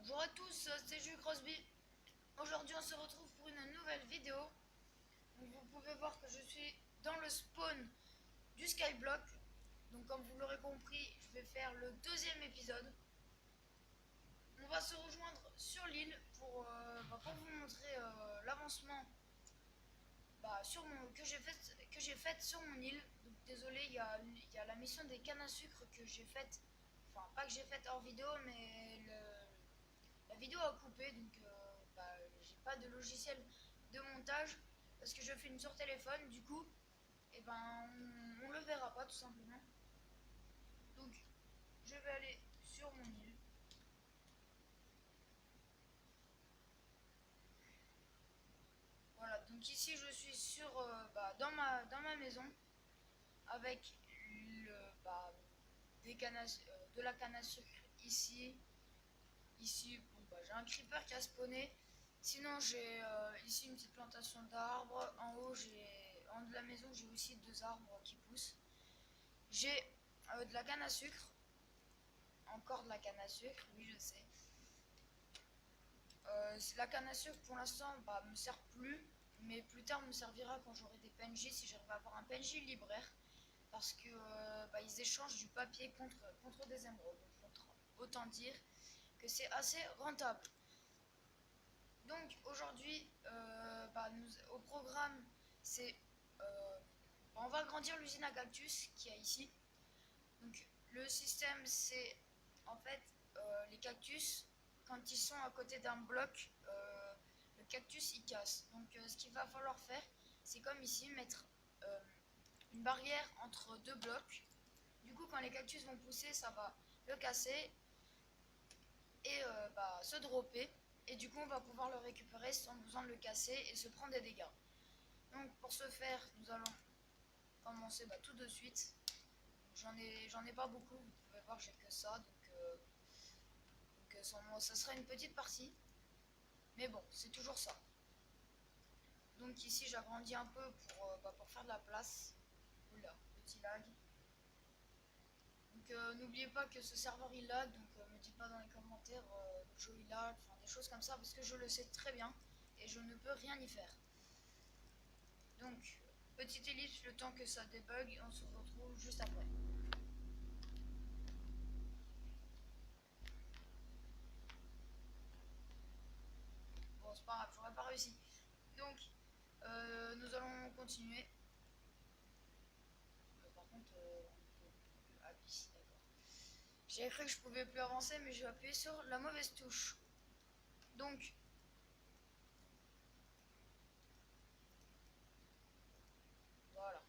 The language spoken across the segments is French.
Bonjour à tous, c'est Jules Crosby. Aujourd'hui on se retrouve pour une nouvelle vidéo. Donc, vous pouvez voir que je suis dans le spawn du Skyblock. Donc comme vous l'aurez compris, je vais faire le deuxième épisode. On va se rejoindre sur l'île pour vous montrer l'avancement que j'ai fait sur mon île. Donc désolé, il y a la mission des cannes à sucre que j'ai faite. Enfin pas que j'ai faite hors vidéo, mais la vidéo a coupé, donc j'ai pas de logiciel de montage parce que je filme sur téléphone. Du coup, on le verra pas tout simplement. Donc, je vais aller sur mon île. Voilà, donc ici je suis dans ma maison avec de la canne à sucre ici. Ici, j'ai un creeper qui a spawné. Sinon, j'ai ici une petite plantation d'arbres. En haut de la maison, j'ai aussi deux arbres qui poussent. J'ai de la canne à sucre. Encore de la canne à sucre, oui, je sais. La canne à sucre, pour l'instant, me sert plus. Mais plus tard, me servira quand j'aurai des PNJ, si j'arrive à avoir un PNJ libraire. Parce que ils échangent du papier contre des émeraudes. Autant dire que c'est assez rentable. Donc aujourd'hui, au programme, on va agrandir l'usine à cactus qui est ici. Donc le système, c'est en fait les cactus, quand ils sont à côté d'un bloc, le cactus il casse. Donc ce qu'il va falloir faire, c'est comme ici, mettre une barrière entre deux blocs. Du coup, quand les cactus vont pousser, ça va le casser et se dropper. Et du coup, on va pouvoir le récupérer sans besoin de le casser et se prendre des dégâts. Donc, pour ce faire, nous allons commencer tout de suite. J'en ai pas beaucoup, vous pouvez voir, j'ai que ça. Ça sera une petite partie. Mais bon, c'est toujours ça. Donc ici, j'agrandis un peu pour faire de la place. Oula, petit lag. Donc n'oubliez pas que ce serveur il lag, donc me dites pas dans les commentaires le jeu il lag, enfin des choses comme ça, parce que je le sais très bien et je ne peux rien y faire. Donc petite ellipse le temps que ça débug, on se retrouve juste après. Bon c'est pas grave, j'aurais pas réussi. Donc nous allons continuer. Par contre ah oui, d'accord. J'ai cru que je pouvais plus avancer, mais j'ai appuyé sur la mauvaise touche. Donc voilà.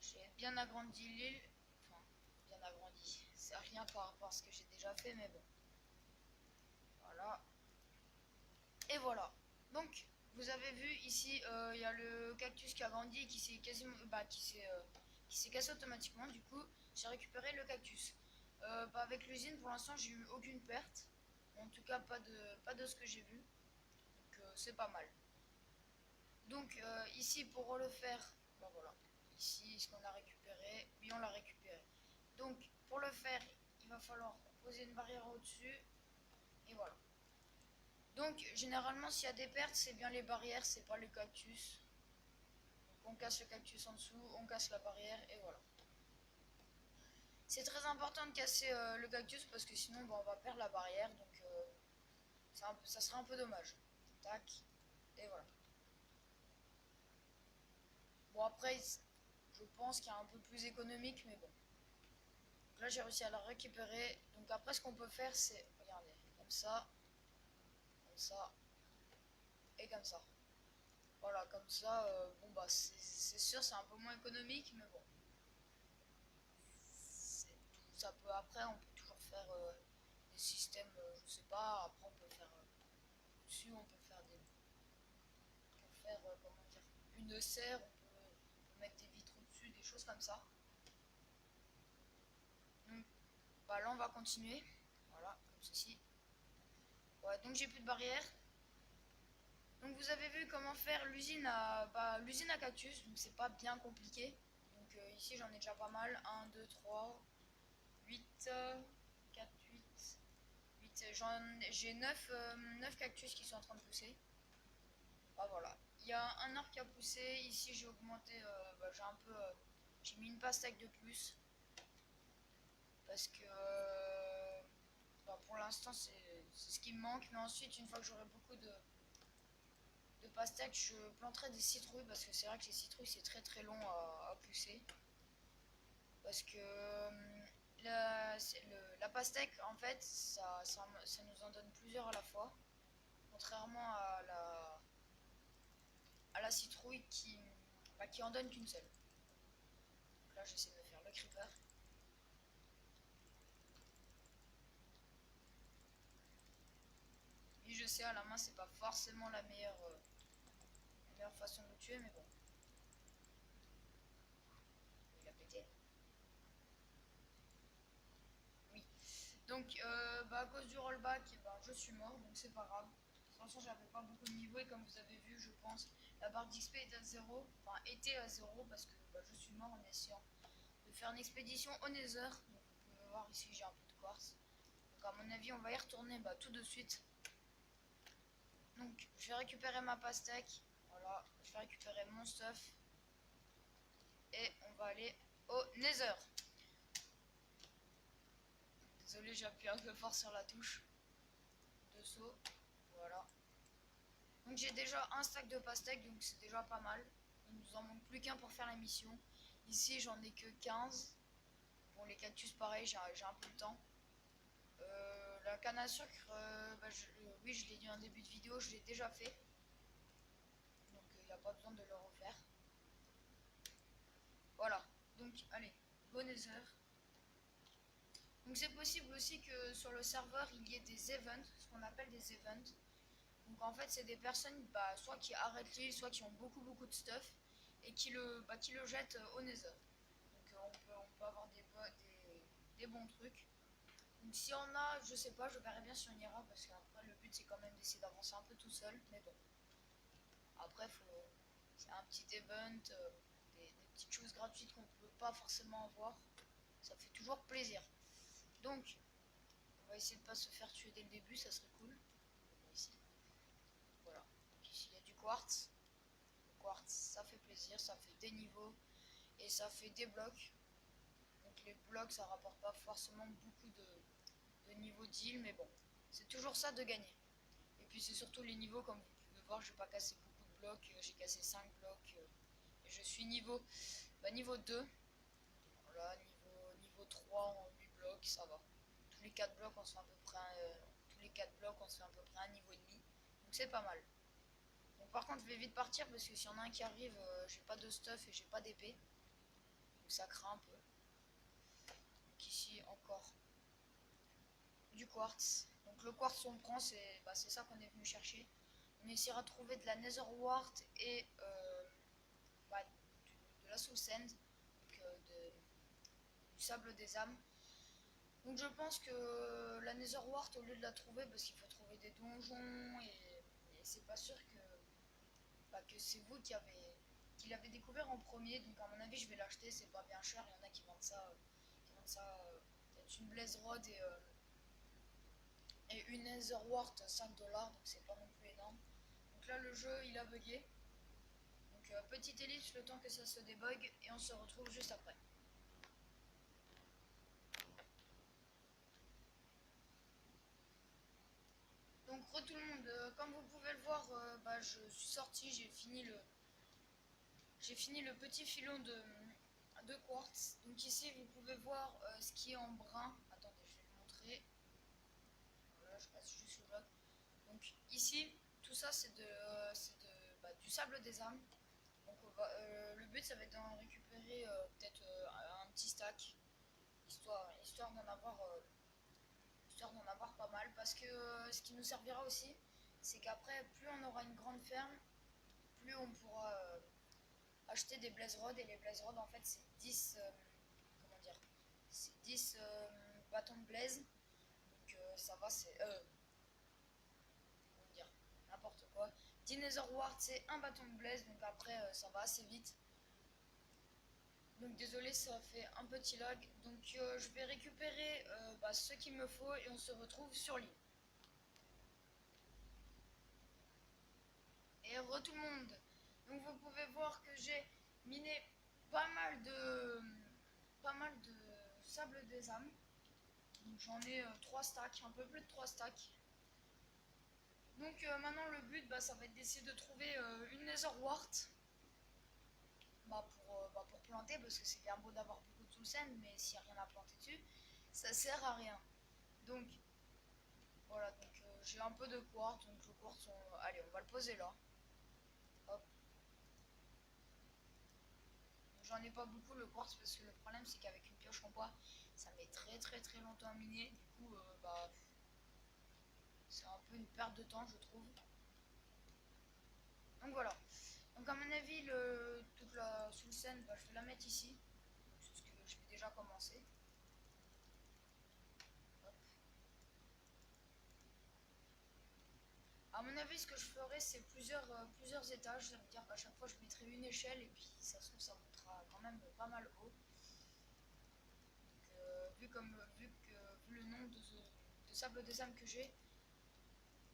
J'ai bien agrandi l'île. Enfin, bien agrandi. C'est rien par rapport à ce que j'ai déjà fait, mais bon. Voilà. Et voilà. Donc, vous avez vu ici, il y a le cactus qui a grandi et qui s'est quasiment, qui s'est cassé automatiquement. Du coup, j'ai récupéré le cactus. Avec l'usine, pour l'instant, j'ai eu aucune perte. En tout cas, pas de ce que j'ai vu. Donc, c'est pas mal. Donc, ici, pour le faire, voilà. Ici, ce qu'on a récupéré, oui, on l'a récupéré. Donc, pour le faire, il va falloir poser une barrière au-dessus. Et voilà. Donc, généralement, s'il y a des pertes, c'est bien les barrières, c'est pas le cactus. Donc, on casse le cactus en dessous, on casse la barrière, et voilà. C'est très important de casser le cactus parce que sinon, on va perdre la barrière. Donc, ça serait un peu dommage. Tac, et voilà. Bon, après, je pense qu'il y a un peu plus économique, mais bon. Donc là, j'ai réussi à la récupérer. Donc après, ce qu'on peut faire, c'est, regardez, comme ça, et comme ça. Voilà, comme ça, c'est sûr, c'est un peu moins économique, mais bon. Ça peut, après, on peut toujours faire des systèmes, je sais pas, après on peut faire dessus, on peut faire comment dire, une serre, on peut mettre des vitres au-dessus, des choses comme ça. Donc, là, on va continuer. Voilà, comme ceci. Ouais, donc j'ai plus de barrière. Donc vous avez vu comment faire l'usine à cactus, donc c'est pas bien compliqué. Donc ici j'en ai déjà pas mal, 1, 2, 3, 8, 4, 8, j'ai 9 cactus qui sont en train de pousser. Ah voilà. Il y a un arbre qui a poussé. Ici j'ai augmenté, j'ai un peu, j'ai mis une pastèque de plus. Parce que pour l'instant c'est ce qui me manque. Mais ensuite, une fois que j'aurai beaucoup de pastèques, je planterai des citrouilles. Parce que c'est vrai que les citrouilles c'est très long à pousser. Parce que la pastèque, en fait, ça nous en donne plusieurs à la fois. Contrairement à la citrouille qui en donne qu'une seule. Donc là, j'essaie de me faire le creeper. Et je sais, à la main, c'est pas forcément la meilleure façon de le tuer, mais bon. Il a pété. Oui. Donc, à cause du rollback, je suis mort, donc c'est pas grave. De toute façon, j'avais pas beaucoup de niveau et comme vous avez vu, je pense, la barre d'XP est à 0. Enfin, était à 0 parce que je suis mort en essayant de faire une expédition au Nether. Donc, vous pouvez voir ici, j'ai un peu de quartz. Donc, à mon avis, on va y retourner tout de suite. Donc, je vais récupérer ma pastèque. Voilà, je vais récupérer mon stuff. Et on va aller au Nether. Désolé, j'ai appuyé un peu fort sur la touche de saut. Voilà. Donc j'ai déjà un stack de pastèques, donc c'est déjà pas mal. Il nous en manque plus qu'un pour faire la mission. Ici, j'en ai que 15. Bon, les cactus, pareil, j'ai un peu de temps. La canne à sucre, oui, je l'ai dit en début de vidéo, je l'ai déjà fait. Donc il n'y a pas besoin de le refaire. Voilà. Donc, allez, bon Nether. Donc c'est possible aussi que sur le serveur il y ait des events, ce qu'on appelle des events. Donc en fait c'est des personnes soit qui arrêtent l'île, soit qui ont beaucoup de stuff et qui le jettent au Nether. Donc on peut avoir des bons trucs. Donc si on a, je sais pas, je verrai bien si on ira parce qu'après le but c'est quand même d'essayer d'avancer un peu tout seul. Mais bon, après c'est un petit event, des petites choses gratuites qu'on peut pas forcément avoir. Ça fait toujours plaisir. Donc on va essayer de pas se faire tuer dès le début, ça serait cool. Ici. Voilà. Donc ici il y a du quartz. Le quartz ça fait plaisir, ça fait des niveaux et ça fait des blocs. Donc les blocs ça rapporte pas forcément beaucoup de niveaux d'île, mais bon, c'est toujours ça de gagner. Et puis c'est surtout les niveaux, comme vous pouvez voir, je vais pas casser beaucoup de blocs, j'ai cassé 5 blocs et je suis niveau 2. Voilà, niveau 3 en 8 blocs, ça va. Tous les 4 blocs on se fait à peu près un niveau et demi. Donc c'est pas mal. Donc par contre je vais vite partir parce que s'il y en a un qui arrive, j'ai pas de stuff et j'ai pas d'épée. Donc ça craint un peu. Donc ici encore du quartz. Donc le quartz on prend, c'est ça qu'on est venu chercher. On essaiera de trouver de la nether wart et de la soul sand, donc du sable des âmes. Donc je pense que la nether wart, au lieu de la trouver, parce qu'il faut trouver des donjons et c'est pas sûr que c'est vous qui l'avez découvert en premier. Donc à mon avis je vais l'acheter, c'est pas bien cher. Il y en a qui vendent ça, peut-être une blaze rod et une nether wart 5 dollars, donc c'est pas non plus énorme. Donc là le jeu il a bugué. Donc petite ellipse le temps que ça se débug et on se retrouve juste après. Donc tout le monde, comme vous pouvez le voir, je suis sorti, j'ai fini le petit filon de quartz. Donc ici vous pouvez voir ce qui est en brun. Attendez, je vais le montrer. Voilà, je passe juste le bloc. Donc ici, tout ça c'est du sable des âmes. Donc le but ça va être d'en récupérer peut-être un petit stack, histoire d'en avoir pas mal. Parce que ce qui nous servira aussi, c'est qu'après plus on aura une grande ferme, plus on pourra acheter des blaze rods. Et les blaze rods en fait c'est 10 comment dire, c'est 10 bâtons de blaze. Donc ça va, c'est comment dire, n'importe quoi. 10 nether wart c'est un bâton de blaze, donc après ça va assez vite. Donc désolé, ça fait un petit lag. Donc je vais récupérer ce qu'il me faut et on se retrouve sur l'île. Et re tout le monde. Donc vous pouvez voir que j'ai miné pas mal de sable des âmes. Donc j'en ai 3 stacks, un peu plus de 3 stacks. Donc maintenant le but ça va être d'essayer de trouver une Nether Wart pour planter, parce que c'est bien beau d'avoir beaucoup de soul sand, mais s'il n'y a rien à planter dessus, ça sert à rien. Donc voilà, donc j'ai un peu de quartz, donc le quartz, allez, on va le poser là. Hop. J'en ai pas beaucoup le quartz, parce que le problème c'est qu'avec une pioche en bois, ça met très longtemps à miner. Du coup, c'est un peu une perte de temps, je trouve. Donc voilà. Donc à mon avis, toute la soul sand, je vais la mettre ici. C'est ce que je vais déjà commencer. Hop. À mon avis, ce que je ferai, c'est plusieurs étages. Ça veut dire qu'à chaque fois, je mettrai une échelle, et puis ça se trouve, ça montera quand même pas mal haut. Donc, vu le nombre de sable des âmes que j'ai,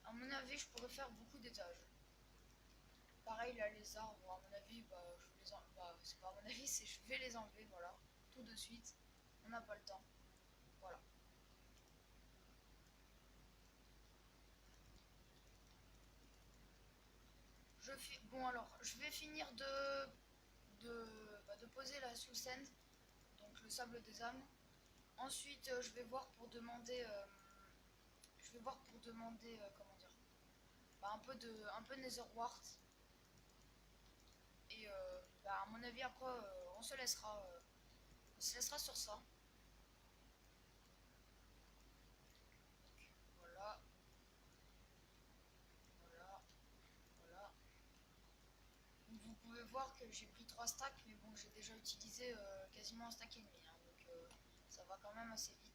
à mon avis, je pourrais faire beaucoup d'étages. Pareil, là, les arbres, à mon avis, c'est pas à mon avis, c'est je vais les enlever, voilà, tout de suite. On n'a pas le temps. Voilà. Bon, alors, je vais finir de poser la soul sand, donc le sable des âmes. Ensuite, je vais voir pour demander, comment dire, un peu Nether Wart. Et à mon avis, après, on se laissera sur ça. Donc, voilà, voilà, voilà. Donc, vous pouvez voir que j'ai pris 3 stacks, mais bon, j'ai déjà utilisé quasiment un stack et demi, hein, donc ça va quand même assez vite.